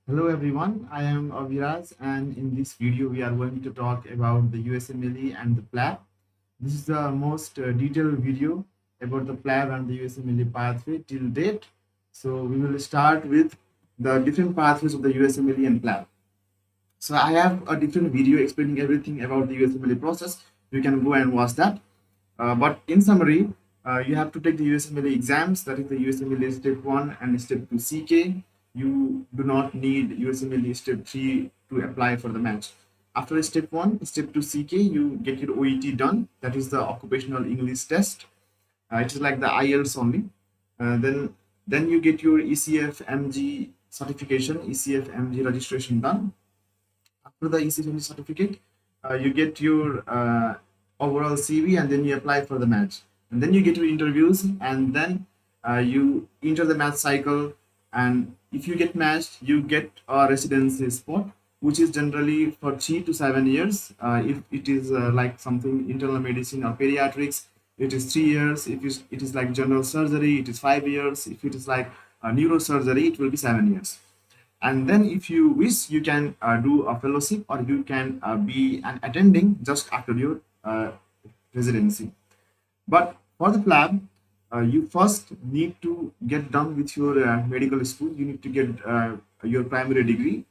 Hello everyone, I am Aviraz and in this video we are going to talk about the USMLE and the PLAB. This is the most detailed video about the PLAB and the USMLE pathway till date. So we will start with the different pathways of the USMLE and PLAB. So I have a different video explaining everything about the USMLE process. You can go and watch that. But in summary, you have to take the USMLE exams, that is the USMLE Step 1 and Step 2 CK. You do not need USMLE Step 3 to apply for the match. After Step 1, Step 2 CK, you get your OET done. That is the Occupational English Test. It is like the IELTS only. Then you get your ECF-MG certification, ECF-MG registration done. After the ECF-MG certificate, you get your overall CV and then you apply for the match. And then you get your interviews and then you enter the match cycle. And if you get matched, you get a residency spot, which is generally for 3 to 7 years. If it is like something internal medicine or pediatrics, it is 3 years. If it is like general surgery, it is 5 years. If it is like neurosurgery, it will be 7 years. And then if you wish, you can do a fellowship or you can be an attending just after your residency. But for the PLAB, you first need to get done with your medical school. You need to get your primary degree.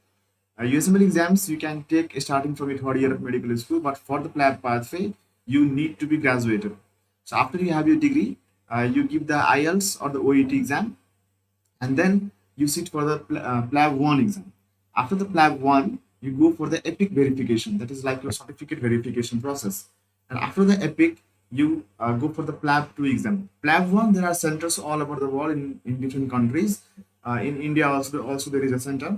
USMLE exams you can take starting from your third year of medical school, but for the PLAB pathway, you need to be graduated. So after you have your degree, you give the IELTS or the OET exam, and then you sit for the PLAB 1 exam. After the PLAB 1, you go for the EPIC verification. That is like your certificate verification process. And after the EPIC, you go for the PLAB 2 exam. PLAB 1, there are centers all over the world in different countries. In India also there is a center.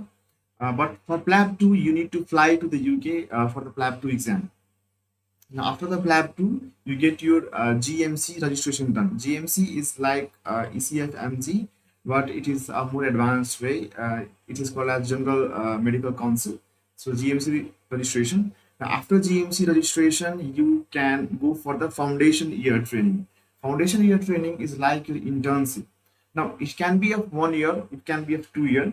But for PLAB 2, you need to fly to the UK for the PLAB 2 exam. Now, after the PLAB 2, you get your GMC registration done. GMC is like ECF-MG, but it is a more advanced way. It is called as General Medical Council. So GMC registration. Now, after GMC registration, you can go for the foundation year training. Foundation year training is like your internship. Now, it can be of 1 year, it can be of 2 year.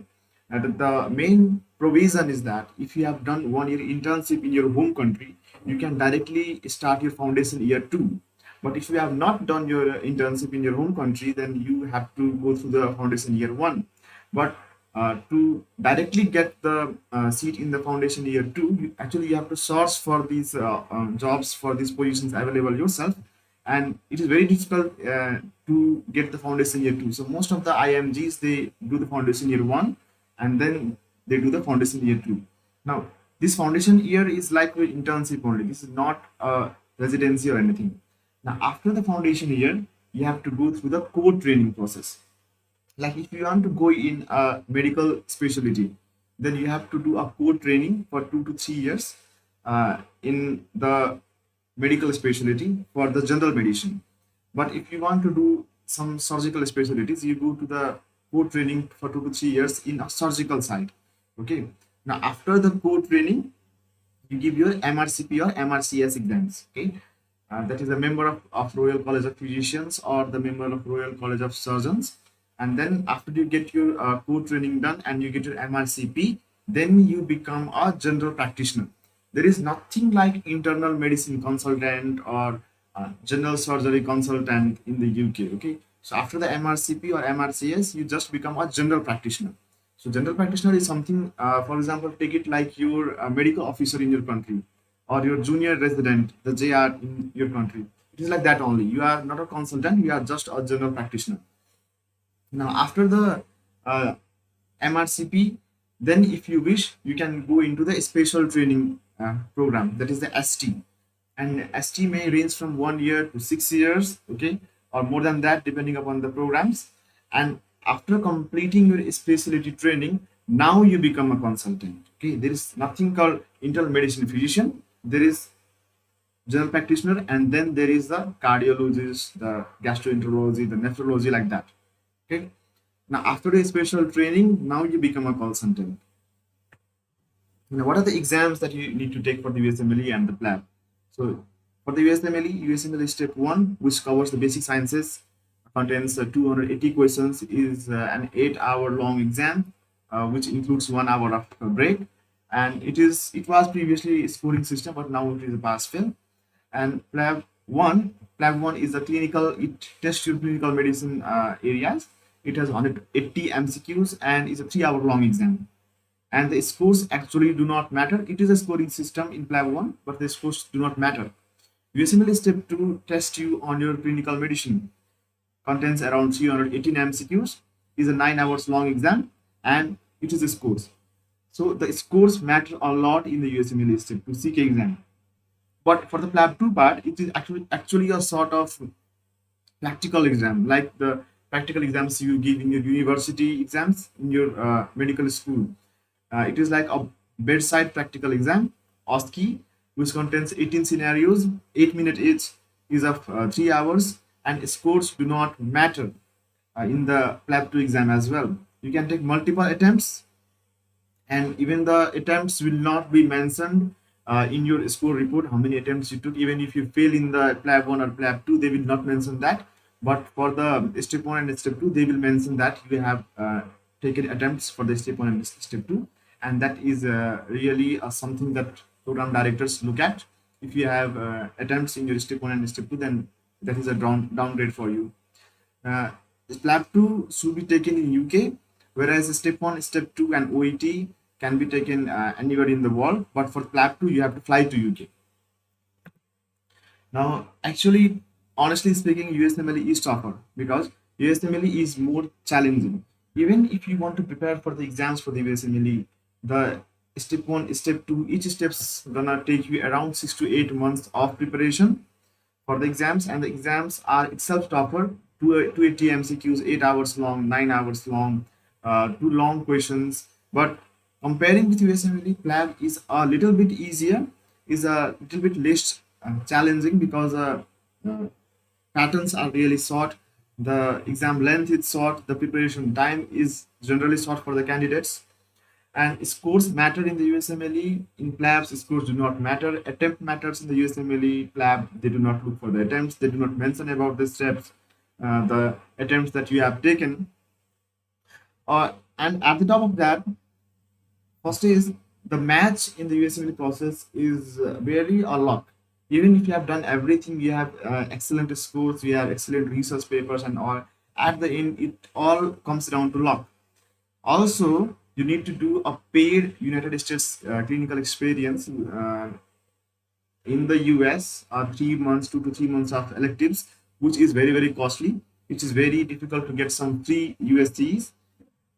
The main provision is that if you have done 1 year internship in your home country, you can directly start your foundation year 2. But if you have not done your internship in your home country, then you have to go through the foundation year 1. But to directly get the seat in the foundation year 2, you have to search for these jobs, for these positions available yourself, and it is very difficult to get the foundation year 2. So most of the IMGs, they do the foundation year 1 and then they do the foundation year 2. Now this foundation year is like your internship only. This is not a residency or anything. Now after the foundation year, you have to go through the core training process. Like if you want to go in a medical specialty, then you have to do a core training for 2 to 3 years in the medical specialty for the general medicine. But if you want to do some surgical specialties, you go to the core training for 2 to 3 years in a surgical side. Okay. Now after the core training, you give your MRCP or MRCS exams. Okay. That is a member of Royal College of Physicians or the member of Royal College of Surgeons. And then after you get your core training done and you get your MRCP, then you become a general practitioner. There is nothing like internal medicine consultant or general surgery consultant in the UK. Okay. So after the MRCP or MRCS, you just become a general practitioner. So general practitioner is something, for example, take it like your medical officer in your country or your junior resident, the JR in your country. It is like that only. You are not a consultant, you are just a general practitioner. Now, after the MRCP, then if you wish, you can go into the special training program, that is the ST. And ST may range from 1 year to 6 years, okay, or more than that, depending upon the programs. And after completing your specialty training, now you become a consultant. Okay, there is nothing called internal medicine physician. There is general practitioner, and then there is the cardiologist, the gastroenterology, the nephrology, like that. Okay. Now, after a special training, now you become a consultant. Now, what are the exams that you need to take for the USMLE and the PLAB? So, for the USMLE Step 1, which covers the basic sciences, contains 280 questions, is an 8-hour long exam. which includes 1 hour of break. And it was previously a scoring system, but now it is a pass fail. And PLAB 1 is a clinical. It tests your clinical medicine areas. It has 180 MCQs and is a 3 hour long exam. And the scores actually do not matter. It is a scoring system in PLAB 1, but the scores do not matter. USMLE step 2 tests you on your clinical medicine, contains around 318 MCQs, is a 9 hours long exam, and it is a scores. So the scores matter a lot in the USMLE step 2 CK exam. But for the PLAB 2 part, it is actually a sort of practical exam, like the practical exams you give in your university exams in your medical school. It is like a bedside practical exam, OSCE, which contains 18 scenarios, 8 minutes each, is of 3 hours, and scores do not matter in the PLAB 2 exam as well. You can take multiple attempts, and even the attempts will not be mentioned in your score report how many attempts you took. Even if you fail in the PLAB 1 or PLAB 2, they will not mention that. But for the step 1 and step 2, they will mention that you have taken attempts for the step 1 and step 2. And that is really something that program directors look at. If you have attempts in your step 1 and step 2, then that is a downgrade for you. uh, PLAB 2 should be taken in UK, whereas step 1, step 2, and OET can be taken anywhere in the world. But for PLAB 2, you have to fly to UK. Now, actually, honestly speaking, USMLE is tougher because USMLE is more challenging. Even if you want to prepare for the exams for the USMLE, the step 1, step 2, each step's gonna take you around 6 to 8 months of preparation for the exams, and the exams are itself tougher. 280 MCQs, 8 hours long, 9 hours long, two long questions. But comparing with USMLE, PLAB is a little bit easier, is a little bit less challenging because uh, patterns are really short, the exam length is short, the preparation time is generally short for the candidates, and scores matter in the USMLE. In PLABs, scores do not matter. Attempt matters in the USMLE. PLAB, they do not look for the attempts. They do not mention about the steps, the attempts that you have taken. And at the top of that, first is the match in the USMLE process is very a luck. Even if you have done everything, you have excellent scores, you have excellent research papers and all. At the end, it all comes down to luck. Also, you need to do a paid United States clinical experience in the US, 3 months, 2 to 3 months of electives, which is very, very costly. It is very difficult to get some free USCs.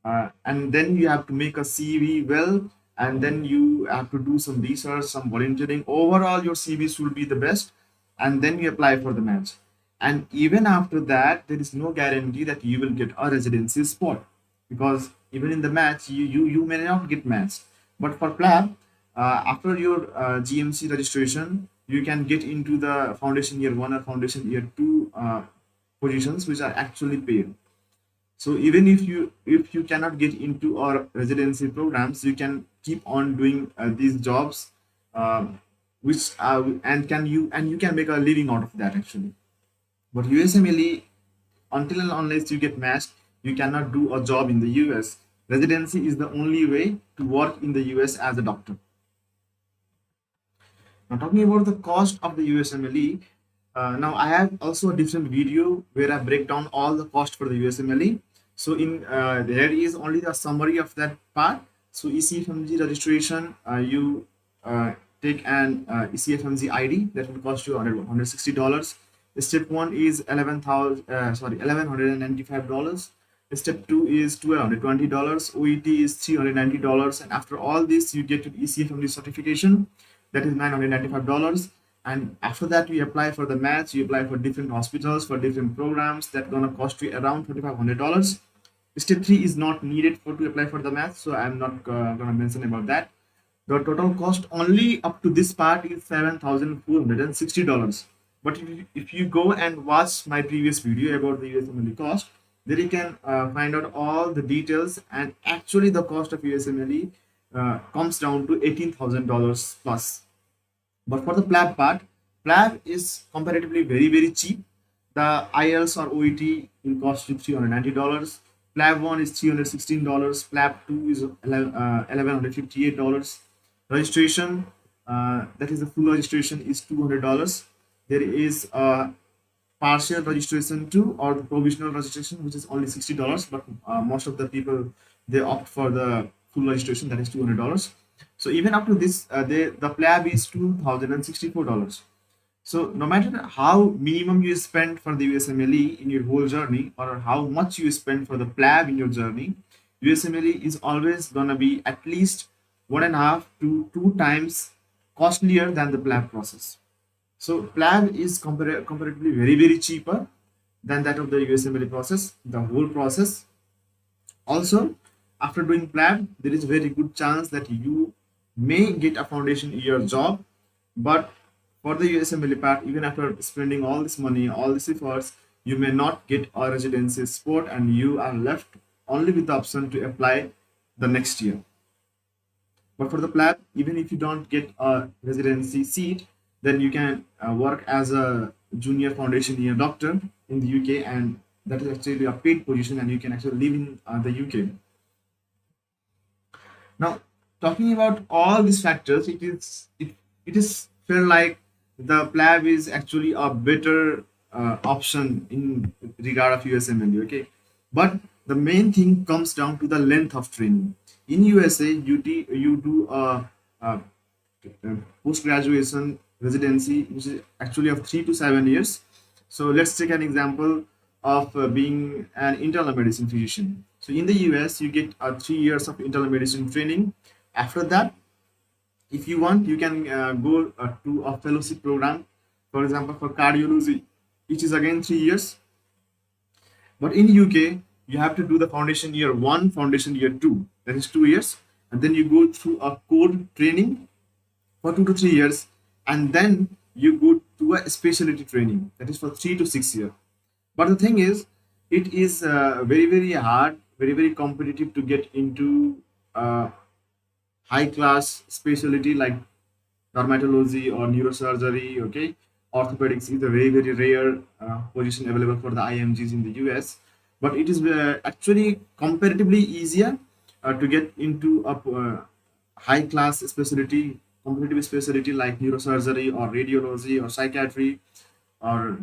And then you have to make a CV well, and then you have to do some research, some volunteering. Overall, your CV should be the best, and then you apply for the match. And even after that, there is no guarantee that you will get a residency spot, because even in the match, you may not get matched. But for PLAB, after your GMC registration, you can get into the foundation year 1 or foundation year 2 positions, which are actually paid. So even if you cannot get into our residency programs, you can keep on doing these jobs, which and you can make a living out of that actually. But USMLE, until and unless you get matched, you cannot do a job in the US. Residency is the only way to work in the US as a doctor. Now, talking about the cost of the USMLE, now I have also a different video where I break down all the cost for the USMLE. So in there is only the summary of that part. So ECFMG registration, you take an ECFMG ID that will cost you $160. Step 1 is 1195 dollars. Step 2 is $1,220. OET is $390, and after all this, you get your ECFMG certification, that is $995. And after that, you apply for the match. You apply for different hospitals for different programs that gonna cost you around $2,500. Step 3 is not needed for to apply for the match, so I'm not gonna mention about that. The total cost only up to this part is $7,460. But if you go and watch my previous video about the USMLE cost, then you can find out all the details, and actually the cost of USMLE comes down to $18,000 plus. But for the PLAB part, PLAB is comparatively very, very cheap. The IELTS or OET will cost you $390. PLAB 1 is $316. PLAB 2 is $1,158. Registration, that is the full registration, is $200. There is a partial registration too, or the provisional registration, which is only $60. But most of the people, they opt for the full registration, that is $200. So even up to this, the PLAB is $2,064. So no matter how minimum you spend for the USMLE in your whole journey, or how much you spend for the PLAB in your journey, USMLE is always gonna be at least 1.5 to 2 times costlier than the PLAB process. So PLAB is comparatively very cheaper than that of the USMLE process, the whole process. Also, after doing PLAB, there is a very good chance that you may get a foundation year job. But for the USMLE part, even after spending all this money, all these efforts, you may not get a residency spot, and you are left only with the option to apply the next year. But for the PLAB, even if you don't get a residency seat, then you can work as a junior foundation year doctor in the UK, and that is actually a paid position, and you can actually live in the UK. Now, talking about all these factors, it is felt like the PLAB is actually a better option in regard of USMLE. Okay, but the main thing comes down to the length of training. In USA, you do a post graduation residency, which is actually of 3 to 7 years. So let's take an example of being an internal medicine physician. So in the US, you get 3 years of internal medicine training. After that, if you want, you can go to a fellowship program, for example, for cardiology, which is again 3 years. But in UK, you have to do the foundation year 1, foundation year 2, that is 2 years, and then you go through a code training for 2 to 3 years, and then you go to a specialty training, that is for 3 to 6 years. But the thing is, it is very hard, very competitive to get into high class specialty like dermatology or neurosurgery. Okay, orthopedics is a very rare position available for the IMGs in the US, but it is actually comparatively easier to get into a high class specialty, competitive specialty like neurosurgery or radiology or psychiatry or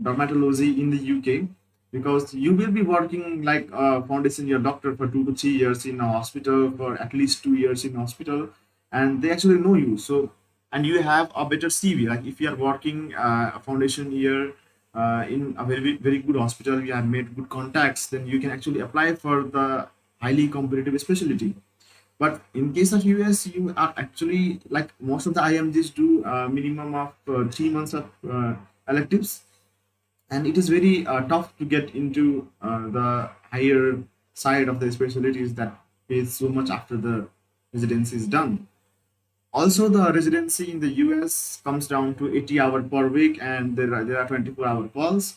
dermatology in the UK, because you will be working like a foundation year doctor for 2 to 3 years in a hospital, for at least 2 years in a hospital, and they actually know you. So, and you have a better CV. Like if you are working a foundation year in a very good hospital, you have made good contacts, then you can actually apply for the highly competitive specialty. But in case of US, you are actually like most of the IMGs do minimum of 3 months of electives, and it is very tough to get into the higher side of the specialties that pays so much after the residency is done. Also, the residency in the US comes down to 80 hours per week, and there are 24-hour calls.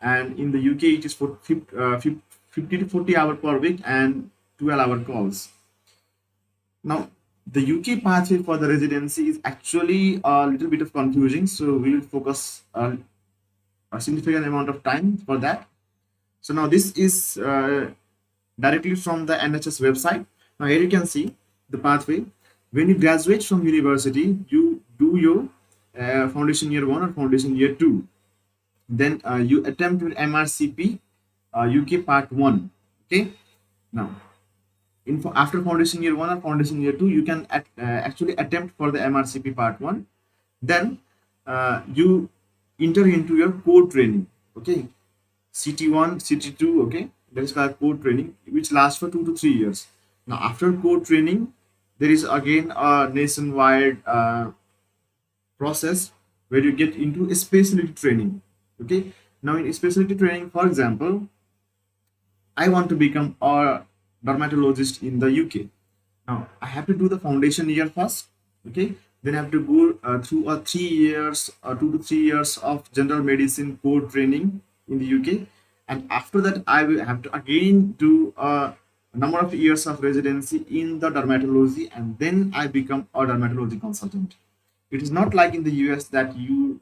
And in the UK, it is for 50 to 40 hours per week and 12-hour calls. Now, the UK pathway for the residency is actually a little bit of confusing, so we will focus a significant amount of time for that. So now this is directly from the NHS website. Now here you can see the pathway. When you graduate from university, you do your foundation year 1 or foundation year 2. Then you attempt your MRCP UK part 1. Okay. Now, after foundation year 1 or foundation year 2, you can actually attempt for the MRCP part 1. Then you enter into your core training. Okay, CT1, CT2. Okay, that is called core training, which lasts for 2 to 3 years. Now after core training, there is again a nationwide process where you get into a specialty training. Okay, now in specialty training, for example, I want to become a dermatologist in the UK. Now I have to do the foundation year first. Okay, then I have to go through a 3 years, 2 to 3 years of general medicine core training in the UK, and after that I will have to again do a number of years of residency in the dermatology, and then I become a dermatology consultant. It is not like in the US that you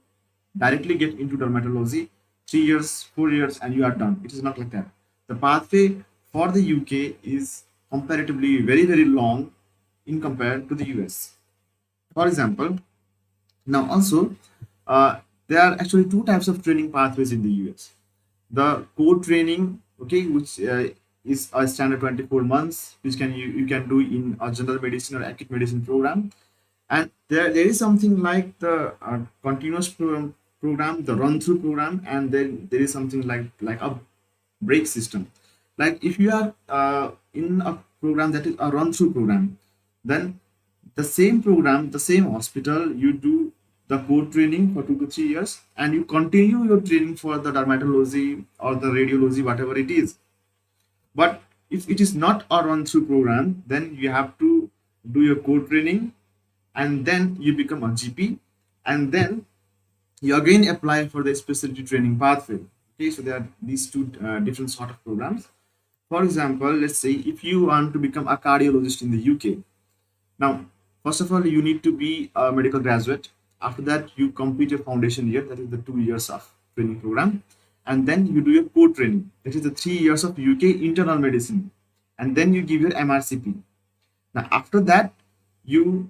directly get into dermatology 3 years, 4 years, and you are done. It is not like that. The pathway for the UK is comparatively very, very long in compared to the US. For example, now also there are actually two types of training pathways in the US. The core training, okay, which is a standard 24 months, which you can do in a general medicine or acute medicine program. And there is something like the continuous program, the run through program, and then there is something like a break system. Like if you are in a program that is a run through program, then the same program, the same hospital, you do the core training for 2 to 3 years, and you continue your training for the dermatology or the radiology, whatever it is. But if it is not a run through program, then you have to do your core training, and then you become a GP, and then you again apply for the specialty training pathway. Okay, so there are these two different sort of programs. For example, let's say if you want to become a cardiologist in the UK, now first of all you need to be a medical graduate. After that, you complete your foundation year, that is the 2 years of training program, and then you do your core training, that is the 3 years of UK internal medicine, and then you give your MRCP. Now, after that, you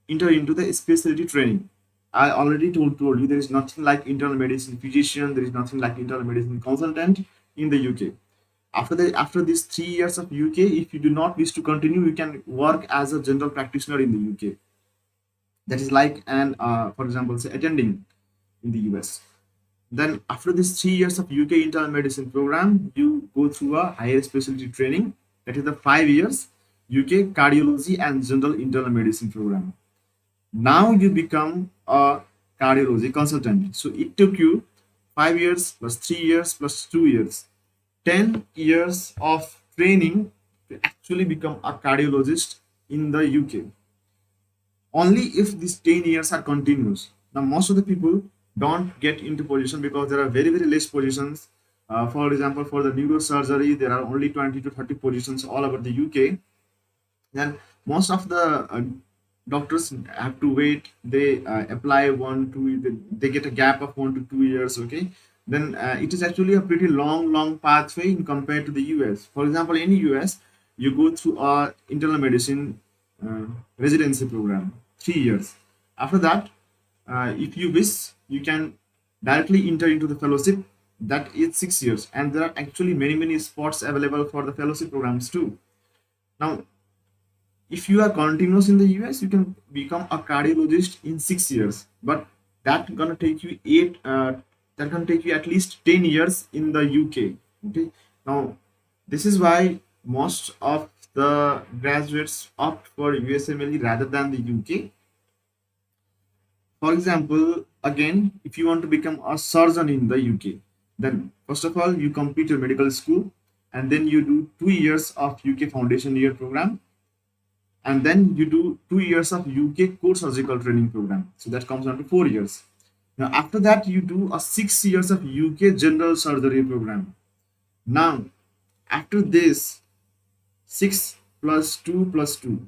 enter into the specialty training. I already told you there is nothing like internal medicine physician, there is nothing like internal medicine consultant in the UK. After these 3 years of UK, if you do not wish to continue, you can work as a general practitioner in the UK. That is like an, for example, say attending in the US. Then after this 3 years of UK internal medicine program, you go through a higher specialty training. That is the 5 years UK cardiology and general internal medicine program. Now you become a cardiology consultant. So it took you 5 years plus 3 years plus 2 years, 10 years of training to actually become a cardiologist in the UK. Only if these 10 years are continuous. Now, most of the people don't get into position because there are very, very less positions. For example, for the neurosurgery, there are only 20 to 30 positions all over the UK. Then most of the doctors have to wait. They apply 1 2, they get a gap of 1 to 2 years. Okay, then it is actually a pretty long pathway in compared to the US. For example, in US you go through a internal medicine uh, residency program, 3 years. After that, if you wish, you can directly enter into the fellowship, that is 6 years, and there are actually many spots available for the fellowship programs too. Now, if you are continuous in the US, you can become a cardiologist in 6 years, but that gonna take you that gonna take you at least 10 years in the UK. Okay, now this is why most of the graduates opt for USMLE rather than the UK. For example, again, if you want to become a surgeon in the UK, then first of all you complete your medical school, and then you do 2 years of UK foundation year program, and then you do 2 years of UK core surgical training program. So that comes down to 4 years. Now after that, you do a 6 years of UK general surgery program. Now after this, 6 plus 2 plus 2,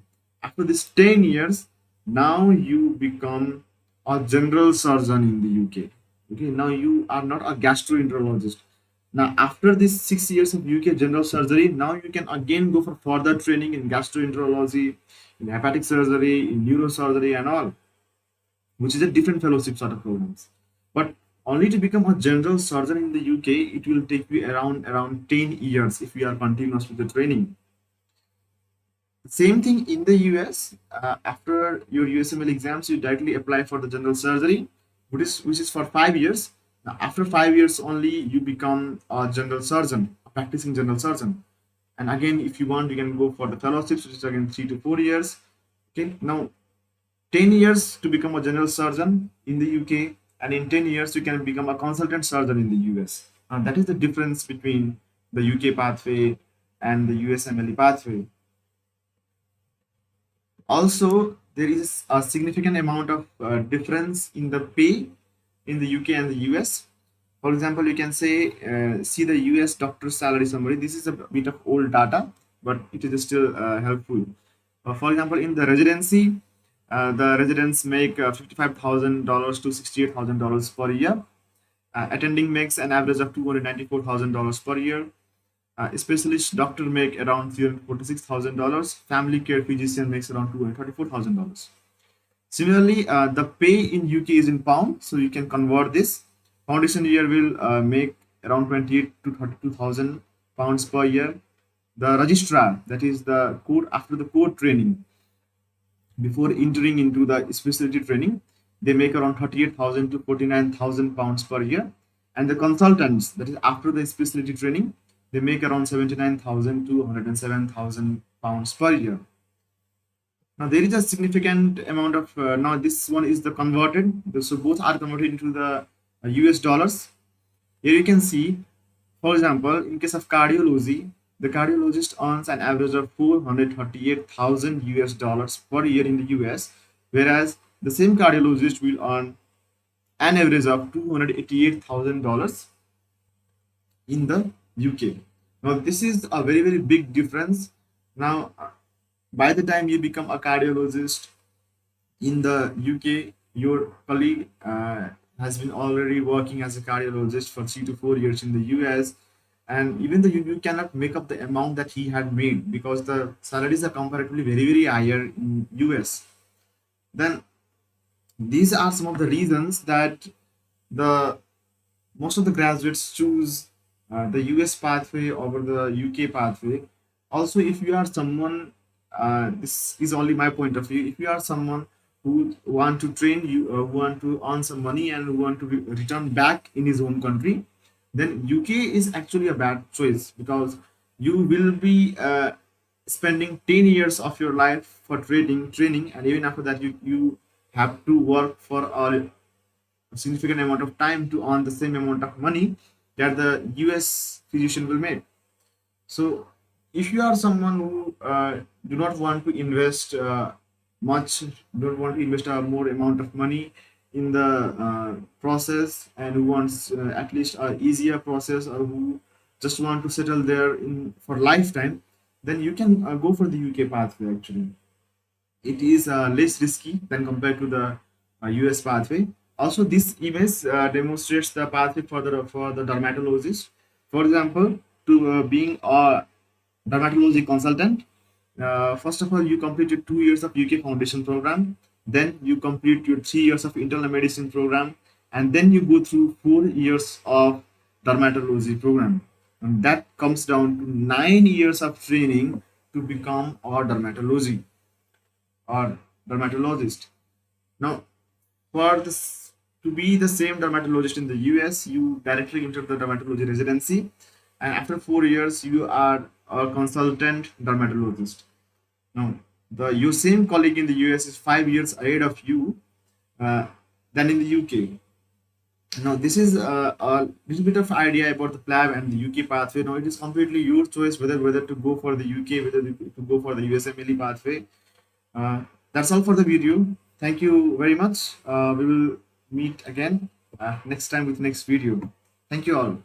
after this 10 years, now you become a general surgeon in the UK. Okay, now you are not a gastroenterologist. Now after this 6 years of UK general surgery, now you can again go for further training in gastroenterology, in hepatic surgery, in neurosurgery and all, which is a different fellowship sort of programs. But only to become a general surgeon in the UK, it will take you around 10 years if you are continuous with the training. Same thing in the US. After your USML exams, you directly apply for the general surgery, which is for 5 years. Now, after 5 years only, you become a general surgeon, a practicing general surgeon. And again, if you want, you can go for the fellowships, which is again 3 to 4 years. Okay, now 10 years to become a general surgeon in the UK, and in 10 years you can become a consultant surgeon in the US. That is the difference between the UK pathway and the USMLE pathway. Also, there is a significant amount of difference in the pay in the UK and the US. For example, you can say, see the US doctor salary summary. This is a bit of old data, but it is still helpful. For example, in the residency, the residents make $55,000 to $68,000 per year. Attending makes an average of $294,000 per year. Specialist doctor make around $346,000. Family care physician makes around $234,000. Similarly, the pay in UK is in pound, so you can convert this. Foundation year will make around 28 to 32,000 pounds per year. The registrar, that is the code after the code training, before entering into the specialty training, they make around 38,000 to 49,000 pounds per year. And the consultants, that is after the specialty training, they make around 79,000 to 107,000 pounds per year. Now there is a significant amount of now this one is the converted, so both are converted into the US dollars. Here you can see, for example, in case of cardiology, the cardiologist earns an average of 438,000 US dollars per year in the US, whereas the same cardiologist will earn an average of $288,000 in the UK. Now this is a very very big difference. Now by the time you become a cardiologist in the UK, your colleague has been already working as a cardiologist for 3 to 4 years in the US, and even though you cannot make up the amount that he had made because the salaries are comparatively very very higher in US. Then these are some of the reasons that the most of the graduates choose the US pathway over the UK pathway. Also, if you are someone, this is only my point of view, if you are someone who want to train, you who want to earn some money and who want to return back in his own country, then UK is actually a bad choice because you will be spending 10 years of your life for training, and even after that you have to work for a significant amount of time to earn the same amount of money that the US physician will make. So, if you are someone who do not want to invest much, don't want to invest a more amount of money in the process, and who wants at least a easier process, or who just want to settle there in for lifetime, then you can go for the UK pathway. Actually, it is less risky than compared to the US pathway. Also, this image demonstrates the pathway for the dermatologist. For example, to being a dermatology consultant, first of all, you completed 2 years of UK foundation program, then you complete your 3 years of internal medicine program, and then you go through 4 years of dermatology program, and that comes down to 9 years of training to become a dermatology or dermatologist. Now, for this to be the same dermatologist in the US, you directly enter the dermatology residency, and after 4 years, you are a consultant dermatologist. Now, the your same colleague in the US is 5 years ahead of you uh, than in the UK. Now, this is a little bit of idea about the PLAB and the UK pathway. Now, it is completely your choice whether to go for the UK, whether to go for the USMLE pathway. Uh, that's all for the video. Thank you very much. We will meet again next time with next video. Thank you all.